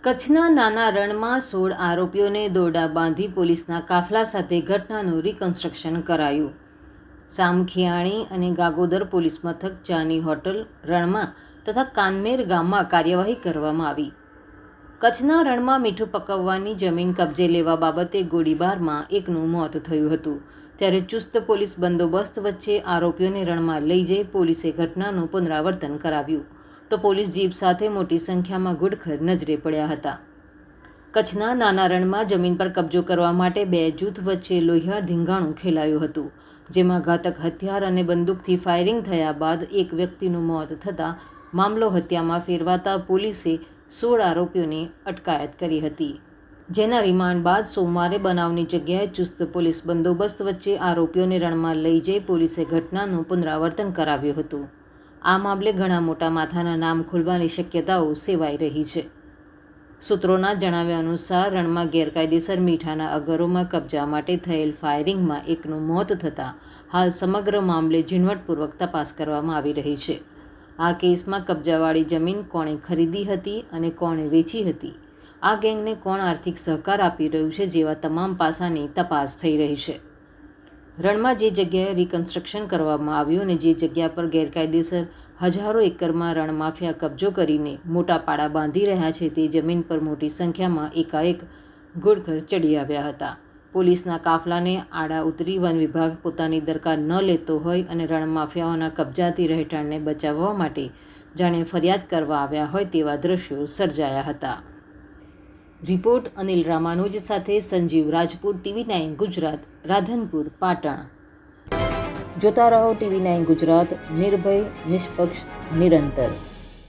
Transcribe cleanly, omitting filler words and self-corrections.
કચ્છના નાના રણમાં 16 આરોપીઓને દોરડા બાંધી પોલીસના કાફલા સાથે ઘટનાનું રિકન્સ્ટ્રક્શન કરાયું. સામખિયાણી અને ગાગોદર પોલીસ મથક, ચાની હોટલ, રણમાં તથા કાનમેર ગામમાં કાર્યવાહી કરવામાં આવી. કચ્છના રણમાં મીઠું પકવવાની જમીન કબજે લેવા બાબતે ગોળીબારમાં એકનું મોત થયું હતું. ત્યારે ચુસ્ત પોલીસ બંદોબસ્ત વચ્ચે આરોપીઓને રણમાં લઈ જઈ પોલીસે ઘટનાનું પુનરાવર્તન કરાવ્યું તો પોલીસ જીપ સાથે મોટી સંખ્યામાં ઘુડખર નજરે પડ્યા હતા. કચ્છના નાના રણમાં જમીન પર કબજો કરવા માટે બે જૂથ વચ્ચે લોહિયાળ ધીંગાણું ખેલાયું હતું, જેમાં ઘાતક હથિયાર અને બંદૂકથી ફાયરિંગ થયા બાદ એક વ્યક્તિનું મોત થતાં મામલો હત્યામાં ફેરવાતા પોલીસે 16 આરોપીઓની અટકાયત કરી હતી, જેના રિમાન્ડ બાદ સોમવારે બનાવની જગ્યાએ ચુસ્ત પોલીસ બંદોબસ્ત વચ્ચે આરોપીઓને રણમાં લઈ જઈ પોલીસે ઘટનાનું પુનરાવર્તન કરાવ્યું હતું. આ મામલે ઘણા મોટા માથાના નામ ખુલવાની શક્યતાઓ સેવાઈ રહી છે. સૂત્રોના જણાવ્યા અનુસાર રણમાં ગેરકાયદેસર મીઠાના અગરોમાં કબજા માટે થયેલ ફાયરિંગમાં એકનું મોત થતાં હાલ સમગ્ર મામલે ઝીણવટપૂર્વક તપાસ કરવામાં આવી રહી છે. આ કેસમાં કબજાવાળી જમીન કોણે ખરીદી હતી અને કોણે વેચી હતી, આ ગેંગને કોણ આર્થિક સહકાર આપી રહ્યું છે જેવા તમામ પાસાની તપાસ થઈ રહી છે. રણમાં જે જગ્યાએ રિકન્સ્ટ્રક્શન કરવામાં આવ્યું અને જે જગ્યા પર ગેરકાયદેસર હજારો એકરમાં રણ માફિયા કબજો કરીને મોટા પાડા બાંધી રહ્યા છે તે જમીન પર મોટી સંખ્યામાં એકાએક ઘુડખર ચડી આવ્યા હતા. પોલીસના કાફલાને આડા ઉતરી વન વિભાગ પોતાની દરકાર ન લેતો હોય અને રણ માફિયાઓના કબજાથી રહેઠાણને બચાવવા માટે જાણે ફરિયાદ કરવા આવ્યા હોય તેવા દ્રશ્યો સર્જાયા હતા. રિપોર્ટ અનિલ રામાનુજ સાથે સંજીવ રાજપૂત, TV9 ગુજરાત, રાધનપુર, પાટણ. જોતા રહો TV9 ગુજરાત, નિર્ભય, નિષ્પક્ષ, નિરંતર.